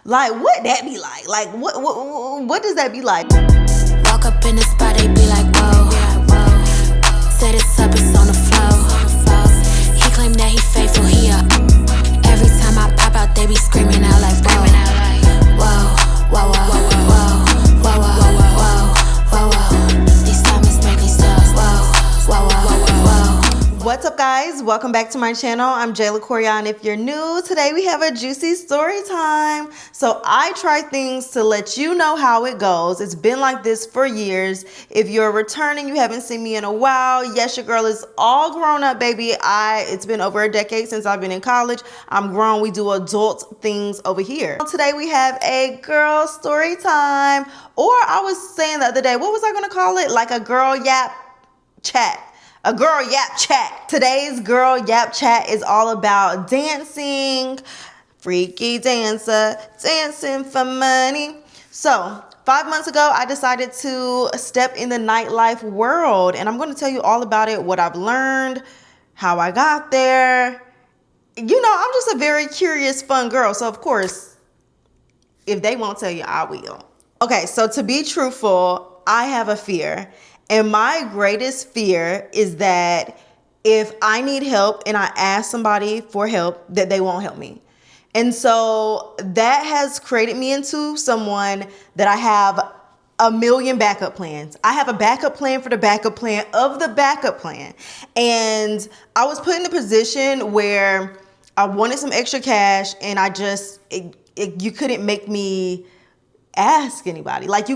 Like, what that be like? Like, what does that be like? Walk up in the spot, they be like, whoa. Set it up, it's on the floor. He claim that he faithful, he up. Every time I pop out, they be screaming out like, whoa. Whoa, whoa, whoa, whoa, whoa, whoa, whoa, whoa. These diamonds make me stop. Whoa, whoa, whoa, whoa. What's up, guys? Welcome back to my channel. I'm Jayla Koriyan. If you're new, today we have a juicy story time. So I try things to let you know how it goes. It's been like this for years. If you're returning, you haven't seen me in a while. Yes, your girl is all grown up, baby. It's been over a decade since I've been in college. I'm grown. We do adult things over here. Today we have a girl story time, or I was saying the other day, what was I gonna call it? Like a girl yap chat. A girl yap chat. Today's girl yap chat is all about dancing, freaky dancer, dancing for money. So 5 months ago, I decided to step in the nightlife world, and I'm going to tell you all about it, what I've learned, how I got there. You know, I'm just a very curious, fun girl. So of course, if they won't tell you, I will. Okay, so to be truthful, I have a fear. And my greatest fear is that if I need help and I ask somebody for help, that they won't help me. And so that has created me into someone that I have a million backup plans. I have a backup plan for the backup plan of the backup plan. And I was put in a position where I wanted some extra cash, and you couldn't make me ask anybody. Like,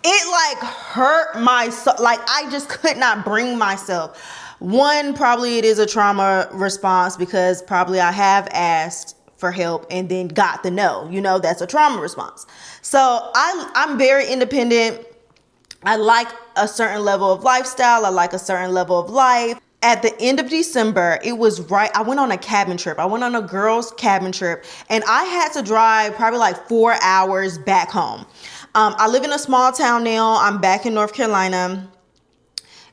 it hurt my soul. Like, I just could not bring myself. One, probably it is a trauma response, because probably I have asked for help and then got the no. You know, that's a trauma response. So I'm very independent. I like a certain level of lifestyle. I like a certain level of life. At the end of December, it was right. I went on a cabin trip. I went on a girls' cabin trip, and I had to drive probably like 4 hours back home. I live in a small town now. I'm back in North Carolina.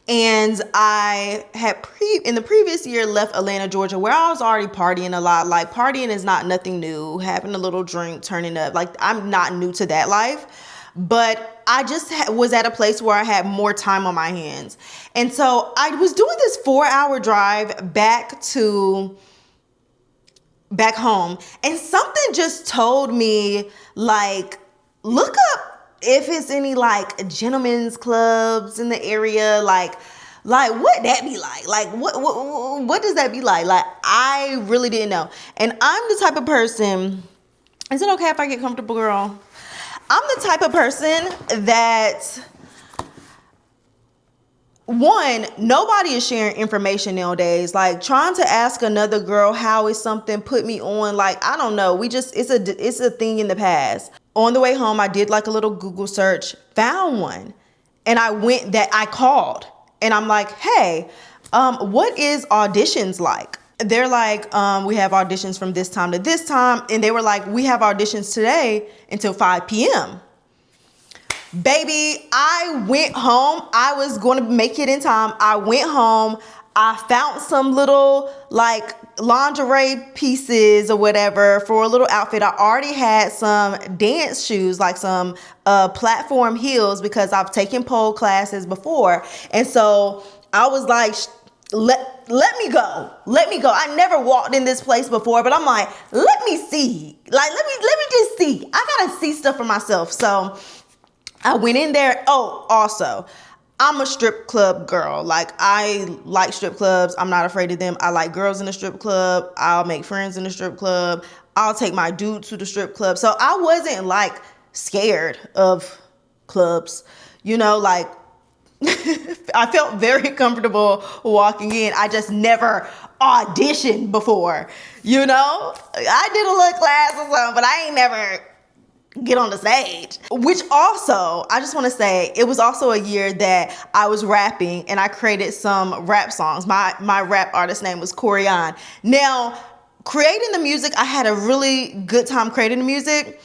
And I had in the previous year left Atlanta, Georgia, where I was already partying a lot. Like, partying is not nothing new. Having a little drink, turning up. Like, I'm not new to that life. But I just was at a place where I had more time on my hands. And so I was doing this 4-hour drive back home. And something just told me, like, look up if it's any like gentlemen's clubs in the area. Like what that be like? Like what does that be like? Like, I really didn't know. And I'm the type of person, is it okay if I get comfortable, girl? I'm the type of person that, one, nobody is sharing information nowadays. Like, trying to ask another girl how is something put me on, like, I don't know. It's a thing in the past. On the way home, I did like a little Google search, found one, and I called, and I'm like, hey, what is auditions like? They're like, we have auditions from this time to this time. And they were like, we have auditions today until 5 p.m. Baby, I went home. I was going to make it in time. I went home. I found some little like lingerie pieces or whatever for a little outfit. I already had some dance shoes, like some platform heels, because I've taken pole classes before. And so I was like, let me go. I never walked in this place before, but I'm like, let me see. Like, let me just see. I gotta see stuff for myself. So I went in there. Oh, also, I'm a strip club girl. Like, I like strip clubs. I'm not afraid of them. I like girls in the strip club. I'll make friends in the strip club. I'll take my dude to the strip club. So I wasn't like scared of clubs, you know, like, I felt very comfortable walking in. I just never auditioned before, you know? I did a little class or something, but I ain't never get on the stage. Which also, I just want to say, it was also a year that I was rapping, and I created some rap songs. My rap artist name was Koriyan. Now, creating the music, I had a really good time creating the music.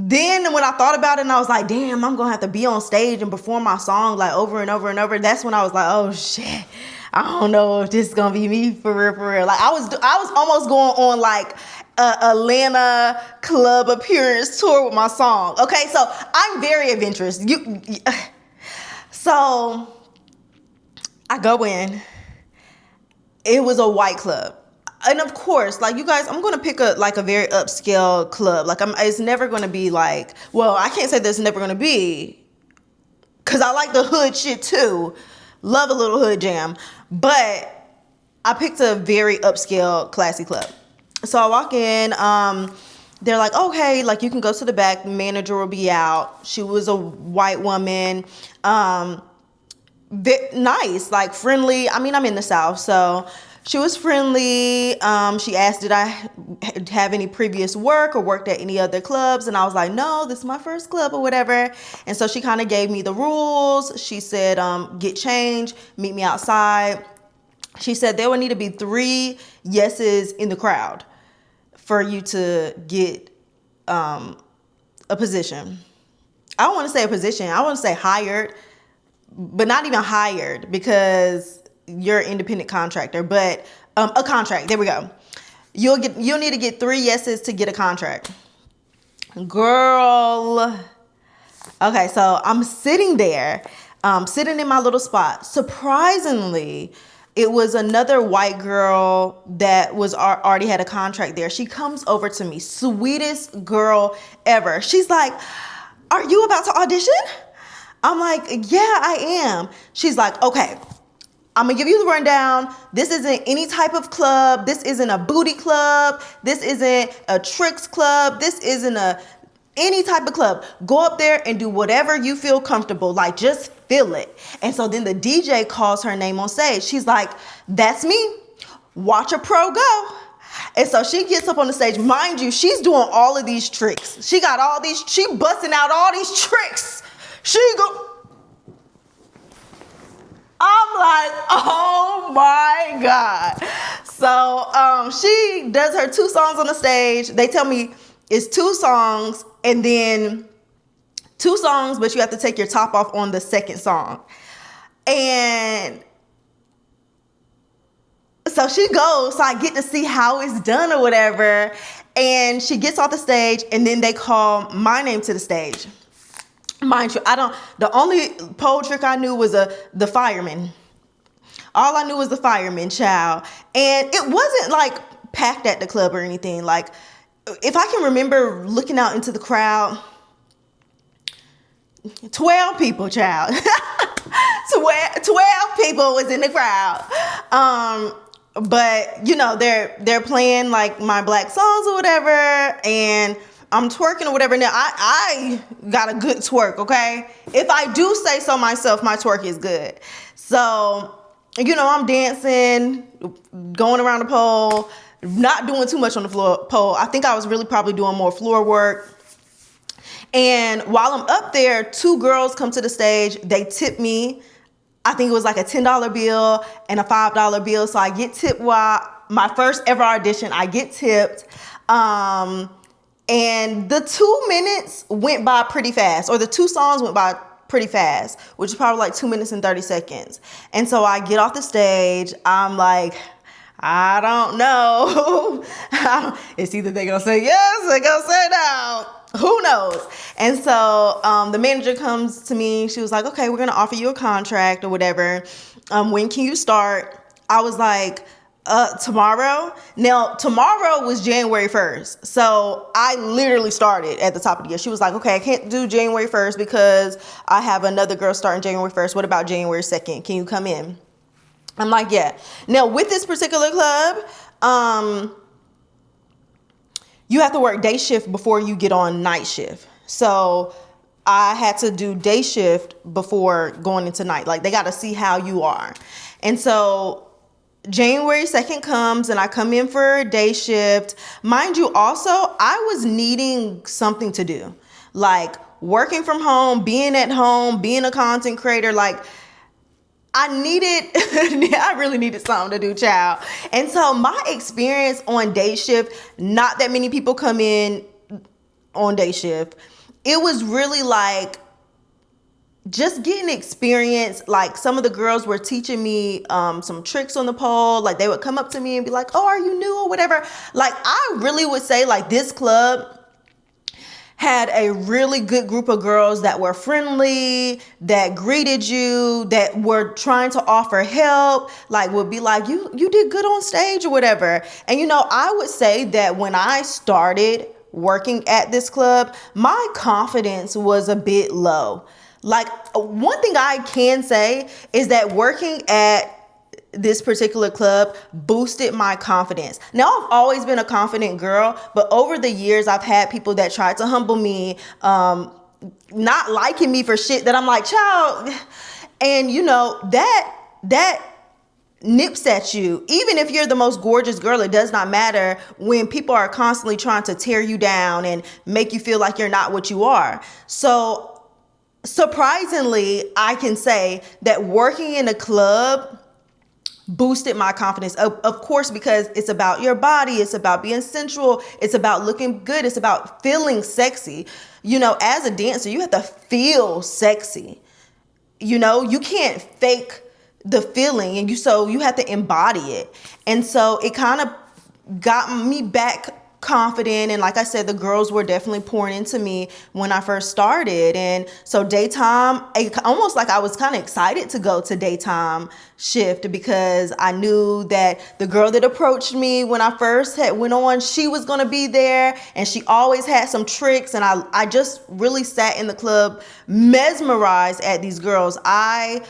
Then when I thought about it, and I was like, damn, I'm gonna have to be on stage and perform my song like over and over and over. That's when I was like, oh shit, I don't know if this is gonna be me for real, for real. Like, I was almost going on like Atlanta club appearance tour with my song. Okay, so I'm very adventurous. So I go in. It was a white club. And of course, like you guys, I'm gonna pick a very upscale club. Like it's never gonna be like, well, I can't say there's never gonna be, cause I like the hood shit too. Love a little hood jam. But I picked a very upscale, classy club. So I walk in, they're like, okay, like you can go to the back, manager will be out. She was a white woman. Nice, like friendly. I mean, I'm in the South, so she was friendly. She asked, did I have any previous work or worked at any other clubs? And I was like, no, this is my first club or whatever. And so she kind of gave me the rules. She said, get changed, meet me outside. She said there would need to be 3 yeses in the crowd for you to get a position. I don't want to say a position. I want to say hired, but not even hired because you're an independent contractor, but a contract. There we go. You'll need to get 3 yeses to get a contract. Girl. Okay, so I'm sitting there, sitting in my little spot. Surprisingly, it was another white girl that was already had a contract there. She comes over to me, sweetest girl ever. She's like, are you about to audition? I'm like, yeah, I am. She's like, okay, I'm gonna give you the rundown. This isn't any type of club. This isn't a booty club. This isn't a tricks club. This isn't any type of club. Go up there and do whatever you feel comfortable. Like, just feel it. And so then the DJ calls her name on stage. She's like, that's me. Watch a pro go. And so she gets up on the stage. Mind you, she's doing all of these tricks. She busting out all these tricks. I'm like, oh my God. So she does her 2 songs on the stage. They tell me it's 2 songs and then 2 songs, but you have to take your top off on the second song. And so she goes, so I get to see how it's done or whatever. And she gets off the stage and then they call my name to the stage. Mind you, the only pole trick I knew was the fireman. All I knew was the fireman, child. And it wasn't like packed at the club or anything. Like, if I can remember looking out into the crowd, 12 people, child. 12 people was in the crowd. But you know, they're playing like my black songs or whatever, and I'm twerking or whatever. Now I got a good twerk, okay? If I do say so myself, my twerk is good. So, you know, I'm dancing, going around the pole, not doing too much on the pole. I think I was really probably doing more floor work. And while I'm up there, 2 girls come to the stage. They tip me. I think it was like a $10 bill and a $5 bill. So I get tipped while my first ever audition, I get tipped. And the 2 minutes went by pretty fast, or the 2 songs went by pretty fast, which is probably like 2 minutes and 30 seconds. And so I get off the stage. I'm like, I don't know. It's either they're going to say yes, they're going to say no. Who knows? And so the manager comes to me. She was like, okay, we're going to offer you a contract or whatever. When can you start? I was like, tomorrow. Now, tomorrow was January 1st. So I literally started at the top of the year. She was like, okay, I can't do January 1st because I have another girl starting January 1st. What about January 2nd? Can you come in? I'm like, yeah. Now, with this particular club, you have to work day shift before you get on night shift. So I had to do day shift before going into night. Like, they got to see how you are. And so January 2nd comes and I come in for a day shift. Mind you, also, I was needing something to do. Like, working from home, being at home, being a content creator, like, I really needed something to do, child. And so my experience on day shift, not that many people come in on day shift. It was really like just getting experience. Like some of the girls were teaching me some tricks on the pole. Like they would come up to me and be like, oh, are you new or whatever? Like I really would say like this club had a really good group of girls that were friendly, that greeted you, that were trying to offer help, like would be like, you did good on stage or whatever. And you know, I would say that when I started working at this club, my confidence was a bit low. Like one thing I can say is that working at this particular club boosted my confidence. Now, I've always been a confident girl, but over the years, I've had people that tried to humble me, not liking me for shit that I'm like, child. And you know, that nips at you. Even if you're the most gorgeous girl, it does not matter when people are constantly trying to tear you down and make you feel like you're not what you are. So surprisingly, I can say that working in a club boosted my confidence. Of course, because it's about your body, it's about being sensual, it's about looking good, it's about feeling sexy. You know, as a dancer, you have to feel sexy. You know, you can't fake the feeling, and so you have to embody it. And so it kind of got me back confident, and like I said, the girls were definitely pouring into me when I first started. And so daytime, almost like I was kind of excited to go to daytime shift, because I knew that the girl that approached me when I first went on, she was going to be there, and she always had some tricks. And I just really sat in the club mesmerized at these girls. I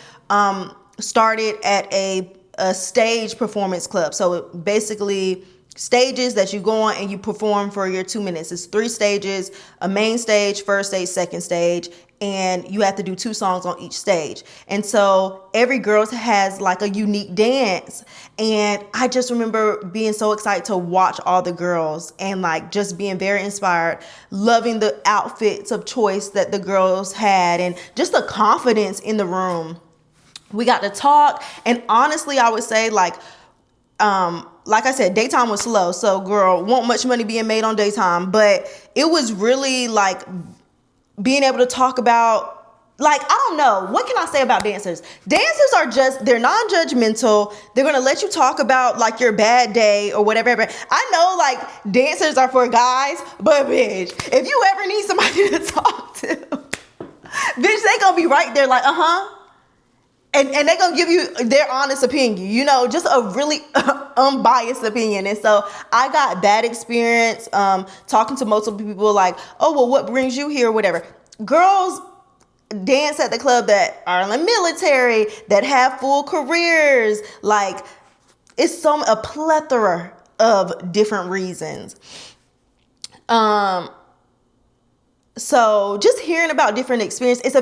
started at a stage performance club. So basically stages that you go on and you perform for your 2 minutes. It's 3 stages: a main stage, first stage, second stage, and you have to do 2 songs on each stage. And so every girl has like a unique dance. And I just remember being so excited to watch all the girls and like just being very inspired, loving the outfits of choice that the girls had and just the confidence in the room. We got to talk, and honestly, I would say like I said, daytime was slow. So girl, won't much money being made on daytime, but it was really like being able to talk about, like, I don't know, what can I say about dancers? Dancers are just, they're non-judgmental. They're going to let you talk about like your bad day or whatever. I know like dancers are for guys, but bitch, if you ever need somebody to talk to, bitch, they going to be right there like, And they're going to give you their honest opinion, you know, just a really unbiased opinion. And so I got that experience talking to multiple people like, oh, well, what brings you here or whatever. Girls dance at the club that are in the military, that have full careers. Like it's a plethora of different reasons. So just hearing about different experiences,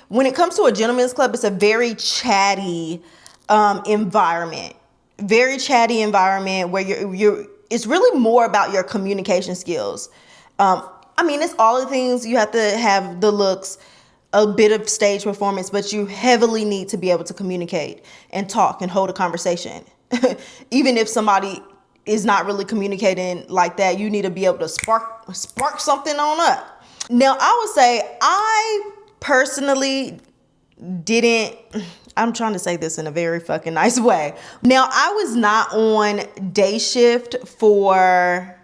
when it comes to a gentleman's club, it's a very chatty environment. Very chatty environment where it's really more about your communication skills. I mean, it's all the things. You have to have the looks, a bit of stage performance, but you heavily need to be able to communicate and talk and hold a conversation. Even if somebody is not really communicating like that, you need to be able to spark something on up. Now, I would say I personally I'm trying to say this in a very fucking nice way. Now, I was not on day shift for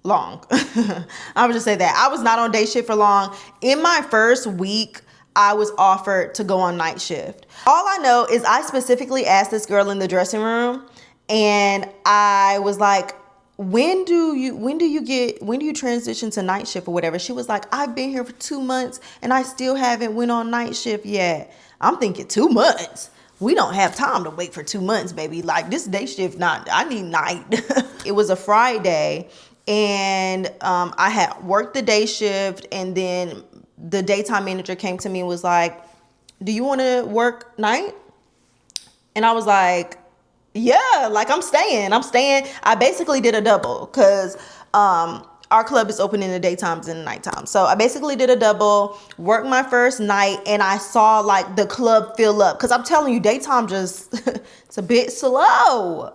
long. I would just say that. I was not on day shift for long. In my first week, I was offered to go on night shift. All I know is I specifically asked this girl in the dressing room, and I was like, when do you transition to night shift or whatever? She was like, I've been here for 2 months and I still haven't went on night shift yet. I'm thinking 2 months. We don't have time to wait for 2 months, baby. Like this day shift, I need night. It was a Friday, and I had worked the day shift, and then the daytime manager came to me and was like, do you want to work night? And I was like, yeah, like I'm staying. I basically did a double because our club is open in the daytimes and the nighttime. So I basically did a double, worked my first night, and I saw like the club fill up. Because I'm telling you, daytime just, it's a bit slow.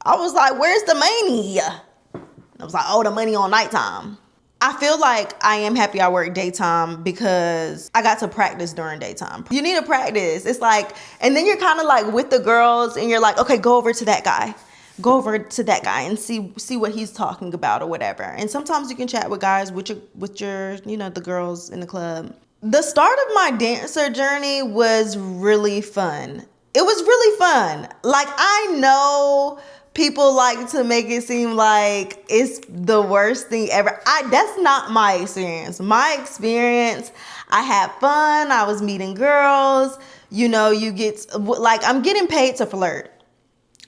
I was like, where's the money? I was like, oh, the money on nighttime. I feel like I am happy I work daytime because I got to practice during daytime. You need to practice. It's like, and then you're kind of like with the girls and you're like, okay, go over to that guy. Go over to that guy and see what he's talking about or whatever. And sometimes you can chat with guys with your the girls in the club. The start of my dancer journey was really fun. It was really fun. Like, I know people like to make it seem like it's the worst thing ever. That's not my experience. My experience, I had fun. I was meeting girls. You get, like, I'm getting paid to flirt.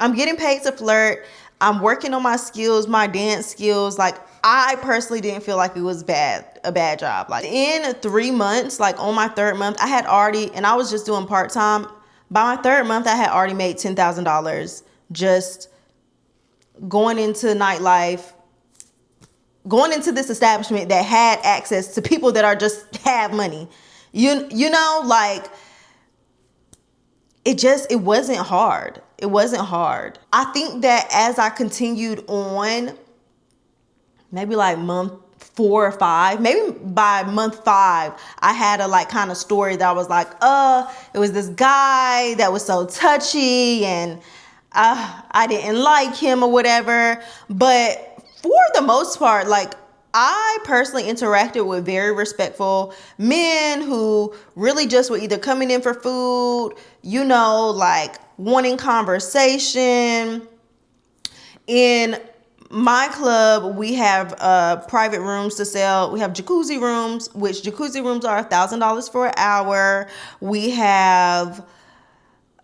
I'm getting paid to flirt. I'm working on my skills, my dance skills. Like, I personally didn't feel like it was a bad job. Like, in 3 months, like on my third month, I had already, and I was just doing part-time. By my third month, I had already made $10,000 just going into nightlife, going into this establishment that had access to people that are just have money. Like, it wasn't hard. It wasn't hard. I think that as I continued on, maybe like month 4 or 5, maybe by month 5, I had a like kind of story that was like, it was this guy that was so touchy and I didn't like him or whatever. But for the most part, like, I personally interacted with very respectful men who really just were either coming in for food, like wanting conversation. In my club, we have private rooms to sell. We have jacuzzi rooms, which jacuzzi rooms are $1,000 for an hour. We have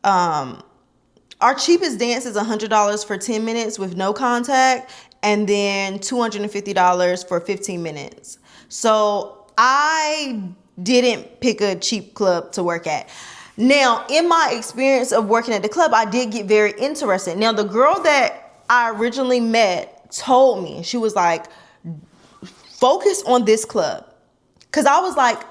our cheapest dance is $100 for 10 minutes with no contact, and then $250 for 15 minutes. So I didn't pick a cheap club to work at. Now, in my experience of working at the club, I did get very interested. Now, the girl that I originally met told me, she was like, focus on this club. Because I was like,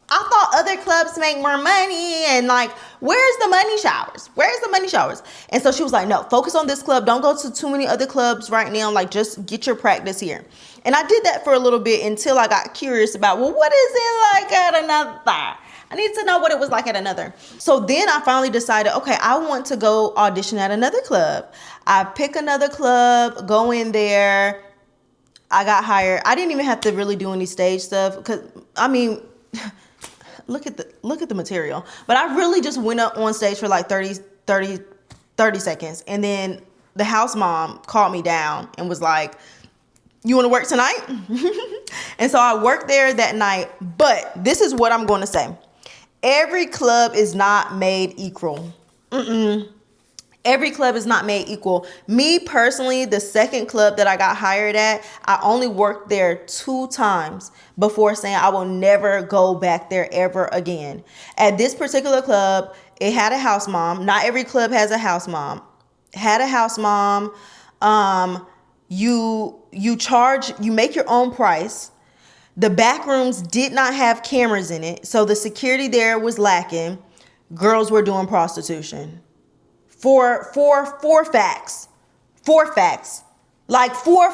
I thought other clubs make more money, and like, where's the money showers? Where's the money showers? And so she was like, no, focus on this club. Don't go to too many other clubs right now. Like, just get your practice here. And I did that for a little bit until I got curious about, well, what is it like at another? I need to know what it was like at another. So then I finally decided, okay, I want to go audition at another club. I pick another club, go in there. I got hired. I didn't even have to really do any stage stuff because, I mean, look at the material. But I really just went up on stage for like 30 seconds. And then the house mom called me down and was like, you want to work tonight? And so I worked there that night. But this is what I'm going to say. Every club is not made equal. Every club is not made equal. Me personally, the second club that I got hired at, I only worked there 2 times before saying I will never go back there ever again. At this particular club, it had a house mom. Not every club has a house mom. Had a house mom. You make your own price. The back rooms did not have cameras in it, so the security there was lacking. Girls were doing prostitution. Four facts. Like four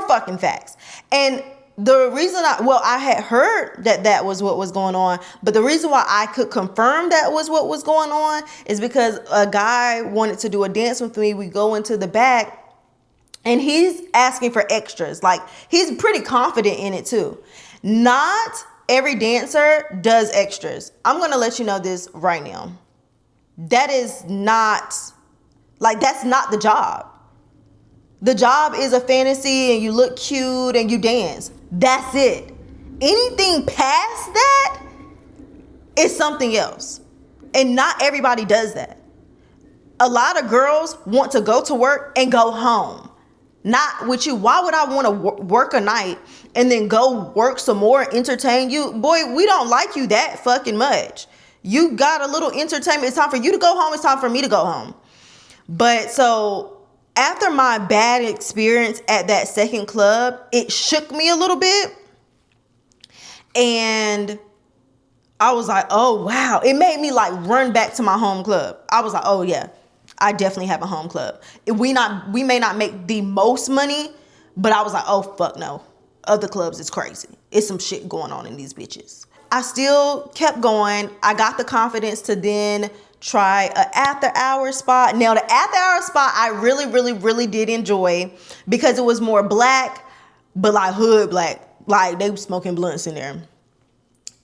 fucking facts. And the reason I had heard that was what was going on, but the reason why I could confirm that was what was going on is because a guy wanted to do a dance with me. We go into the back and he's asking for extras. Like, he's pretty confident in it too. Not every dancer does extras. I'm going to let you know this right now. That's not the job. The job is a fantasy and you look cute and you dance. That's it. Anything past that is something else. And not everybody does that. A lot of girls want to go to work and go home. Not with you. Why would I want to work a night and then go work some more, entertain you? Boy, we don't like you that fucking much. You got a little entertainment. It's time for you to go home. It's time for me to go home. But so after my bad experience at that second club, it shook me a little bit. And I was like, oh, wow. It made me like run back to my home club. I was like, oh, yeah, I definitely have a home club. We may not make the most money, but I was like, oh, fuck no. of the clubs is crazy. It's some shit going on in these bitches. I still kept going. I got the confidence to then try a after hour spot. Now the after hour spot I really did enjoy because it was more black, but like hood black. Like they were smoking blunts in there.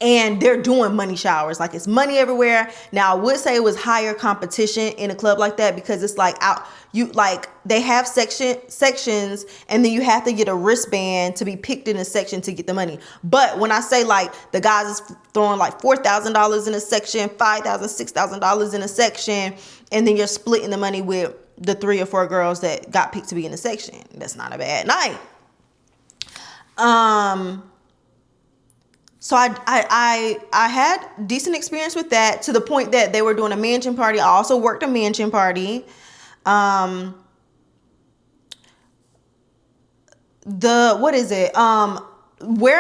And they're doing money showers. Like it's money everywhere. Now I would say it was higher competition in a club like that because it's like they have sections and then you have to get a wristband to be picked in a section to get the money. But when I say like the guys is throwing like $4,000 in a section, $5,000, $6,000 in a section, and then you're splitting the money with the 3 or 4 girls that got picked to be in the section. That's not a bad night. So I had decent experience with that to the point that they were doing a mansion party. I also worked a mansion party. Where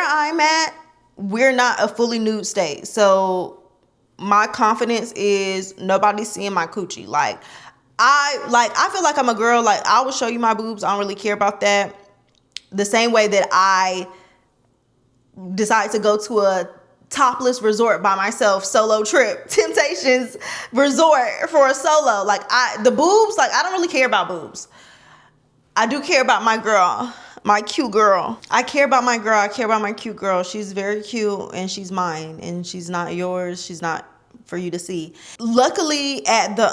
I'm at, we're not a fully nude state. So my confidence is nobody's seeing my coochie. I feel like I'm a girl. Like I will show you my boobs. I don't really care about that. The same way that I decide to go to a topless resort by myself, solo trip, Temptations resort for a solo. Like the boobs, like I don't really care about boobs. I do care about my girl, my cute girl. I care about my girl. I care about my cute girl. She's very cute and she's mine and she's not yours. She's not for you to see. Luckily at the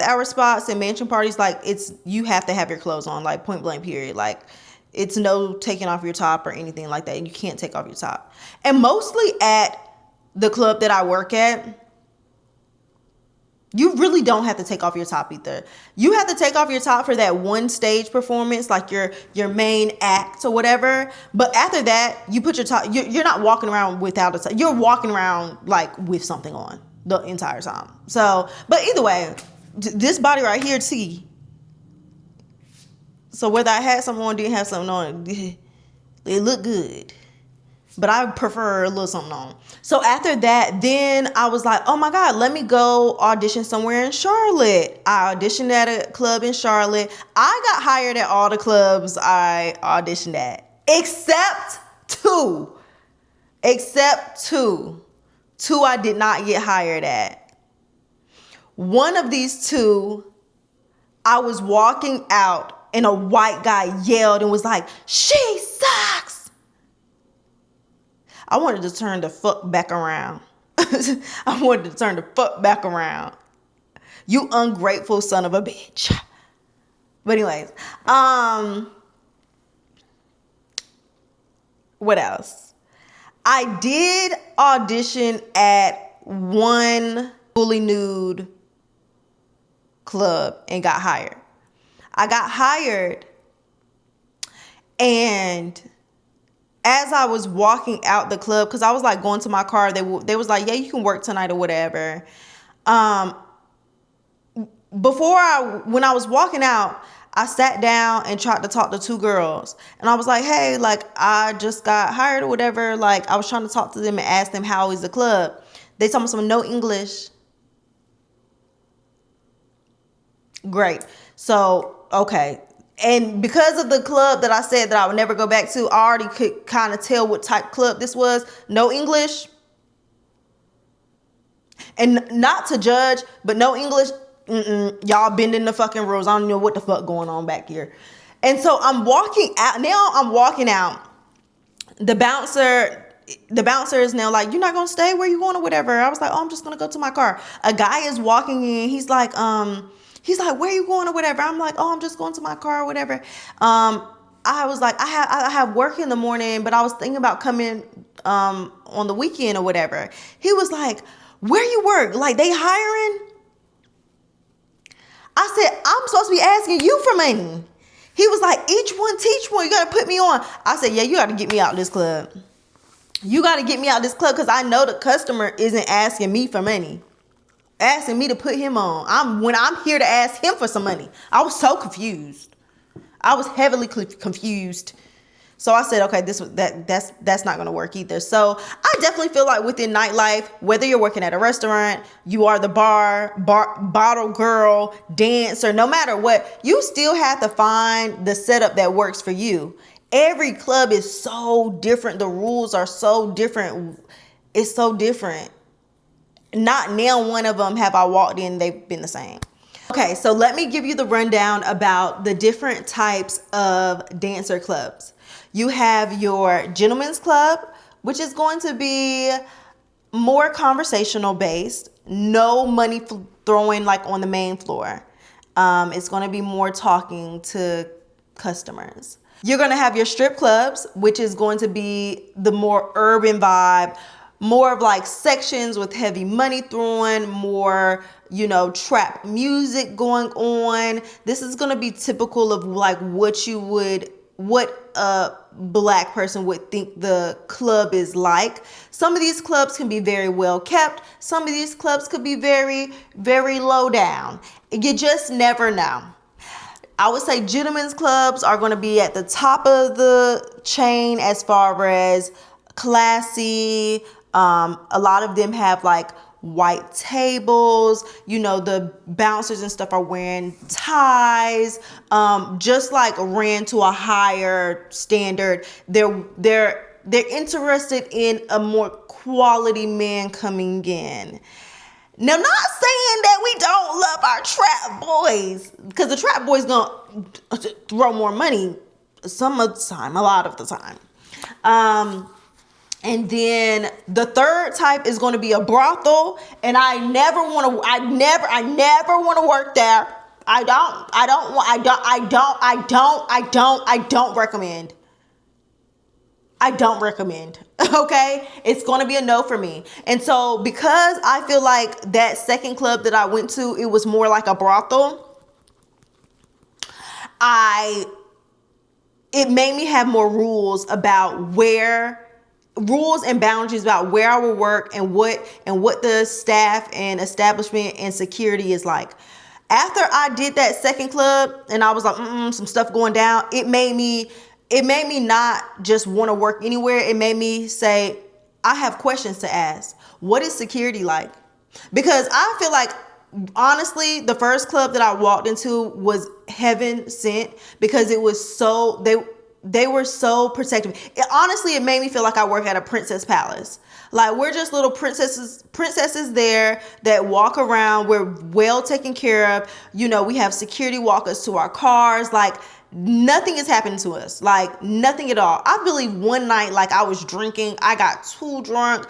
hour spots and mansion parties, like you have to have your clothes on, like point blank period. Like it's no taking off your top or anything like that. And you can't take off your top. And mostly at the club that I work at, you really don't have to take off your top either. You have to take off your top for that one stage performance, like your main act or whatever. But after that, you put your top, you're not walking around without a top. You're walking around like with something on the entire time. So, but either way, this body right here, see. So whether I had something on or didn't have something on, it looked good. But I prefer a little something on. So after that, then I was like, oh my God, let me go audition somewhere in Charlotte. I auditioned at a club in Charlotte. I got hired at all the clubs I auditioned at. Except two. Two I did not get hired at. One of these two, I was walking out and a white guy yelled and was like, she sucks. I wanted to turn the fuck back around. You ungrateful son of a bitch. But anyways, what else? I did audition at one fully nude club and got hired. I got hired, and as I was walking out the club, because I was like going to my car, they was like, yeah, you can work tonight or whatever. When I was walking out, I sat down and tried to talk to 2 girls. And I was like, hey, like I just got hired or whatever. Like I was trying to talk to them and ask them how is the club. They told me some no English. Great. So, okay. And because of the club that I said that I would never go back to, I already could kind of tell what type club this was. No English. And not to judge, but no English. Y'all bending the fucking rules. I don't know what the fuck going on back here. And so I'm walking out. Now I'm walking out. The bouncer is now like, you're not going to stay? Where you going or whatever? I was like, oh, I'm just going to go to my car. A guy is walking in. He's like, where you going or whatever? I'm like, oh, I'm just going to my car or whatever. I was like, I have work in the morning, but I was thinking about coming on the weekend or whatever. He was like, where you work? Like they hiring? I said, I'm supposed to be asking you for money. He was like, each one teach one. You got to put me on. I said, yeah, you got to get me out of this club. You got to get me out of this club because I know the customer isn't asking me for money. Asking me to put him on. When I'm here to ask him for some money. I was so confused. I was heavily confused. So I said, okay, that's not going to work either. So I definitely feel like within nightlife, whether you're working at a restaurant, you are the bottle girl, dancer, no matter what, you still have to find the setup that works for you. Every club is so different. The rules are so different. It's so different. Not now one of them have I walked in, they've been the same. Okay, so let me give you the rundown about the different types of dancer clubs. You have your gentlemen's club, which is going to be more conversational based, no money throwing like on the main floor. It's going to be more talking to customers. You're going to have your strip clubs, which is going to be the more urban vibe, more of like sections with heavy money throwing, more, you know, trap music going on. This is going to be typical of like what a black person would think the club is like. Some of these clubs can be very well kept. Some of these clubs could be very, very low down. You just never know. I would say gentlemen's clubs are going to be at the top of the chain as far as classy. A lot of them have like white tables. You know, the bouncers and stuff are wearing ties. Just like ran to a higher standard. They're interested in a more quality man coming in. Now, not saying that we don't love our trap boys, because the trap boys gonna throw more money some of the time, a lot of the time. And then the third type is going to be a brothel, and I never want to work there. I don't recommend. I don't recommend. Okay? It's going to be a no for me. And so because I feel like that second club that I went to, it was more like a brothel, it made me have more rules and boundaries about where I will work and what the staff and establishment and security is like. After I did that second club and I was like, some stuff going down, it made me not just want to work anywhere. It made me say, I have questions to ask. What is security like? Because I feel like, honestly, the first club that I walked into was heaven sent, because it was so, they were so protective. It made me feel like I work at a princess palace. Like, we're just little princesses there that walk around. We're well taken care of. You know, we have security walk us to our cars. Like, nothing is happening to us. Like, nothing at all. I believe one night, like, I was drinking. I got too drunk.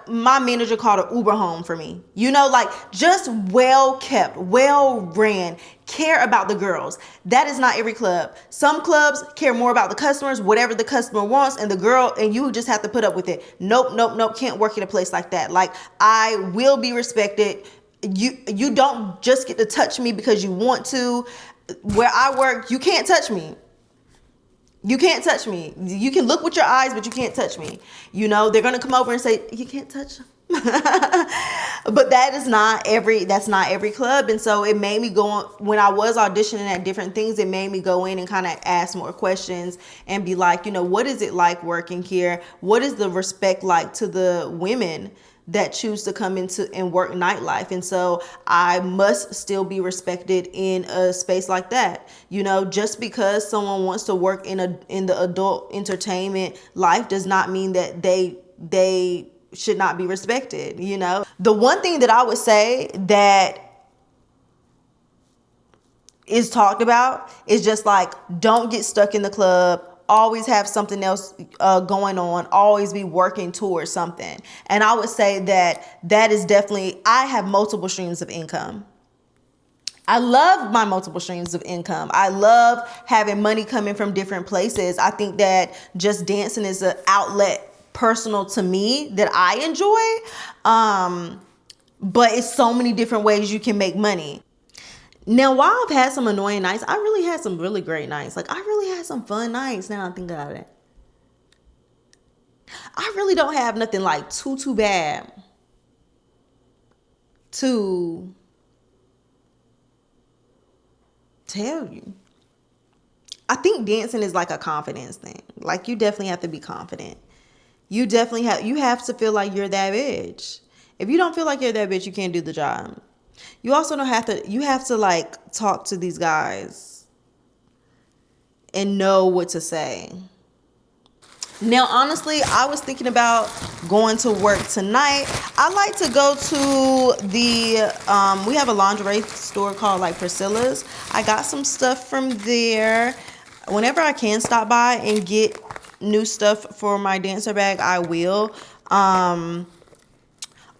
My manager called an Uber home for me. You know, like, just well kept, well ran, care about the girls. That is not every club. Some clubs care more about the customers, whatever the customer wants, and you just have to put up with it. Nope. Can't work in a place like that. Like, I will be respected. You don't just get to touch me because you want to. Where I work, you can't touch me. You can't touch me. You can look with your eyes, but you can't touch me. You know, they're going to come over and say, you can't touch them. But that's not every club. And so it made me go, when I was auditioning at different things, it made me go in and kind of ask more questions and be like, you know, what is it like working here? What is the respect like to the women that choose to come into and work nightlife? And so I must still be respected in a space like that. You know, just because someone wants to work in the adult entertainment life does not mean that they should not be respected. You know, the one thing that I would say that is talked about is just like, don't get stuck in the club. Always have something else going on. Always be working towards something. And I would say that is definitely, I have multiple streams of income. I love my multiple streams of income. I love having money coming from different places. I think that just dancing is an outlet personal to me that I enjoy. But it's so many different ways you can make money. Now, while I've had some annoying nights, I really had some really great nights. Like, I really had some fun nights now I think about it. I really don't have nothing like too bad to tell you. I think dancing is like a confidence thing. Like, you definitely have to be confident. You have to feel like you're that bitch. If you don't feel like you're that bitch, you can't do the job. You also you have to like talk to these guys and know what to say. Now, honestly, I was thinking about going to work tonight. I like to go to the, we have a lingerie store called like Priscilla's. I got some stuff from there. Whenever I can stop by and get new stuff for my dancer bag, I will.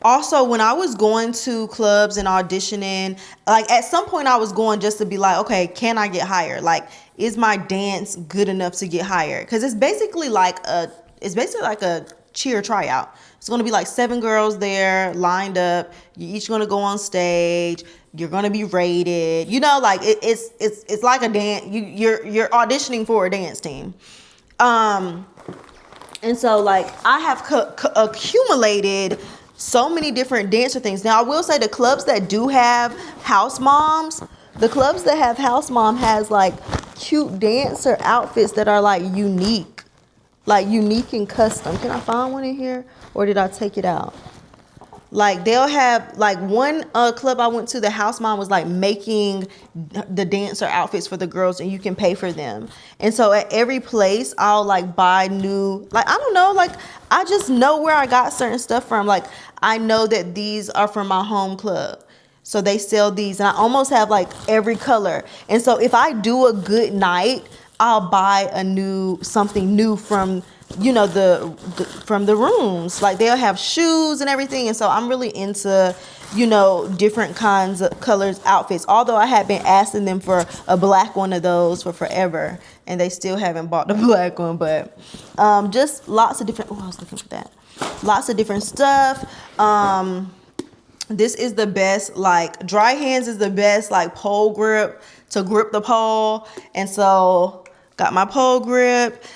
Also, when I was going to clubs and auditioning, like at some point I was going just to be like, okay, can I get hired? Like, is my dance good enough to get hired? Because it's basically like a cheer tryout. It's going to be like 7 girls there lined up. You're each going to go on stage. You're going to be rated. You know, like it's like a dance. You're auditioning for a dance team. And so like I have accumulated so many different dancer things. Now I will say the clubs that do have house moms, the clubs that have house mom has like cute dancer outfits that are like unique and custom. Can I find one in here, or did I take it out? Like they'll have like one club I went to, the house mom was like making the dancer outfits for the girls, and you can pay for them. And so at every place I'll like buy new, like I don't know, like I just know where I got certain stuff from. Like I know that these are from my home club, so they sell these, and I almost have like every color. And so if I do a good night, I'll buy something new from, you know, from the rooms. Like they'll have shoes and everything. And so I'm really into, you know, different kinds of colors outfits, although I have been asking them for a black one of those for forever, and they still haven't bought the black one. But just lots of different, I was looking for that, lots of different stuff. This is the best, like dry hands is the best like pole grip to grip the pole. And so got my pole grip. This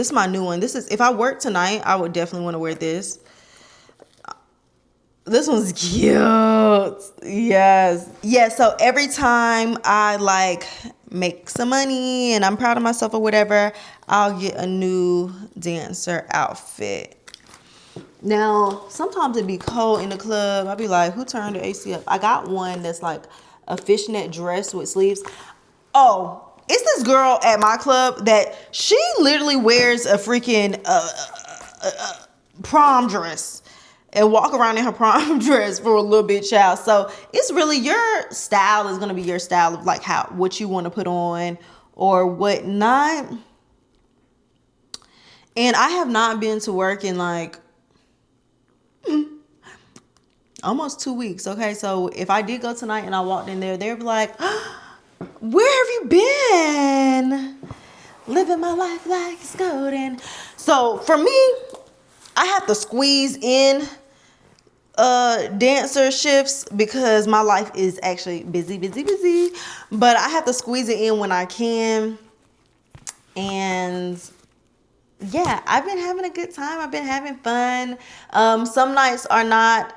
is my new one. This is, if I work tonight, I would definitely want to wear this. This one's cute. Yes. Yeah, so every time I like make some money and I'm proud of myself or whatever, I'll get a new dancer outfit. Now, sometimes it'd be cold in the club. I'll be like, who turned the AC up? I got one that's like a fishnet dress with sleeves. Oh, it's this girl at my club that she literally wears a freaking prom dress and walk around in her prom dress for a little bit, child. So it's really, your style is going to be your style of like what you want to put on or what not. And I have not been to work in like almost 2 weeks. Okay, so if I did go tonight and I walked in there, they'd be like, where have you been? Living my life like it's golden. So for me, I have to squeeze in dancer shifts because my life is actually busy. But I have to squeeze it in when I can. And yeah, I've been having a good time. I've been having fun. Some nights are not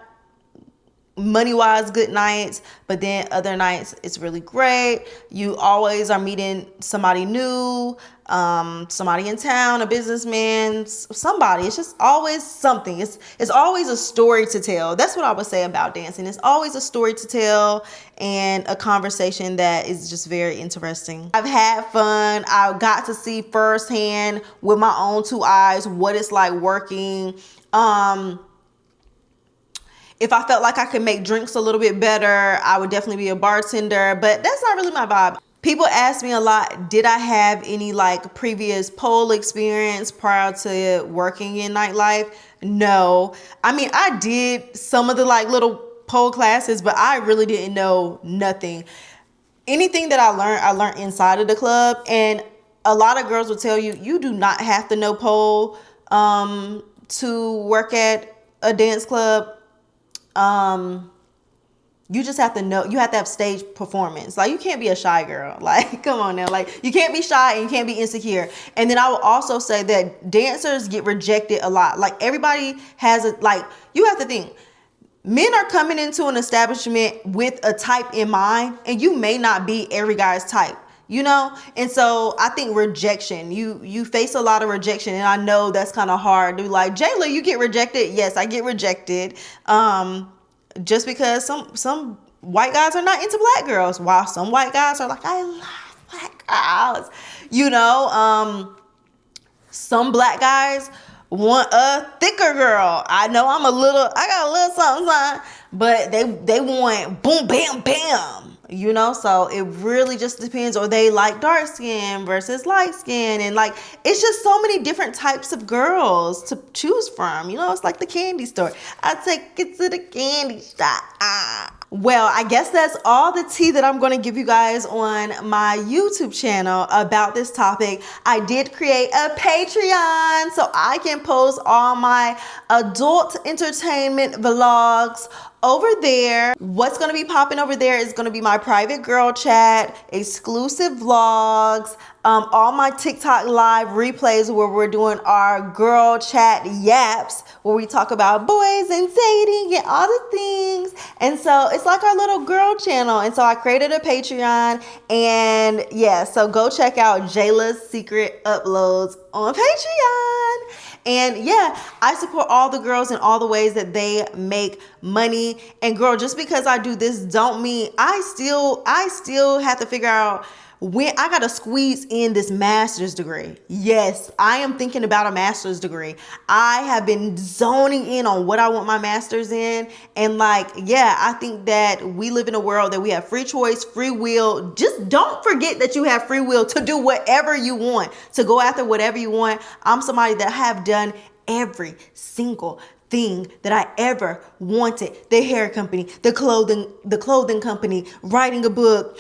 money-wise good nights, but then other nights it's really great. You always are meeting somebody new, somebody in town, a businessman, somebody. It's just always something. It's always a story to tell. That's what I would say about dancing. It's always a story to tell and a conversation that is just very interesting. I've had fun. I got to see firsthand with my own 2 eyes what it's like working. If I felt like I could make drinks a little bit better, I would definitely be a bartender, but that's not really my vibe. People ask me a lot, did I have any like previous pole experience prior to working in nightlife? No. I mean, I did some of the like little pole classes, but I really didn't know nothing. Anything that I learned inside of the club. And a lot of girls will tell you, you do not have to know pole to work at a dance club. You just have to know, you have to have stage performance. Like, you can't be a shy girl. Like, come on now. Like, you can't be shy and you can't be insecure. And then I will also say that dancers get rejected a lot. Like, everybody has you have to think, men are coming into an establishment with a type in mind, and you may not be every guy's type, you know? And so I think rejection, you face a lot of rejection, and I know that's kind of hard. Do like, Jayla, you get rejected? Yes, I get rejected. Just because some white guys are not into black girls, while some white guys are like, I love black girls. You know, some black guys want a thicker girl. I know I got a little something, but they want boom, bam, bam. You know, so it really just depends. Or they like dark skin versus light skin. And like, it's just so many different types of girls to choose from. You know, it's like the candy store. I take it to the candy shop. Well, I guess that's all the tea that I'm going to give you guys on my YouTube channel about this topic. I did create a Patreon so I can post all my adult entertainment vlogs over there. What's going to be popping over there is going to be my private girl chat, exclusive vlogs, all my TikTok live replays where we're doing our girl chat yaps, where we talk about boys and dating and all the things. And so it's like our little girl channel. And so I created a Patreon, and yeah, so go check out Jayla's Secret Uploads on Patreon. And yeah, I support all the girls in all the ways that they make money. And girl, just because I do this don't mean I still have to figure out when I gotta squeeze in this master's degree. Yes, I am thinking about a master's degree. I have been zoning in on what I want my master's in. And like, yeah, I think that we live in a world that we have free choice, free will. Just don't forget that you have free will to do whatever you want, to go after whatever you want. I'm somebody that have done every single thing that I ever wanted. The hair company, the clothing company, writing a book,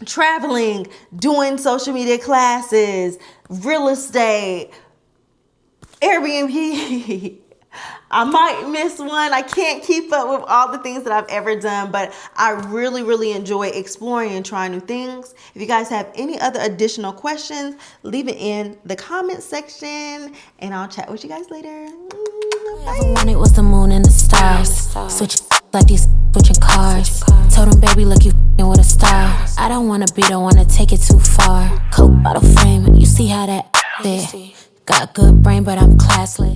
traveling, doing social media classes, real estate, Airbnb. I might miss one. I can't keep up with all the things that I've ever done, but I really, really enjoy exploring and trying new things. If you guys have any other additional questions, leave it in the comment section, and I'll chat with you guys later. Bye. When it was the moon and the stars, switching like these switching cars. Told him, baby, look, you f***ing with a star. I don't wanna take it too far. Coke bottle frame, you see how that fit. Got a good brain, but I'm classless.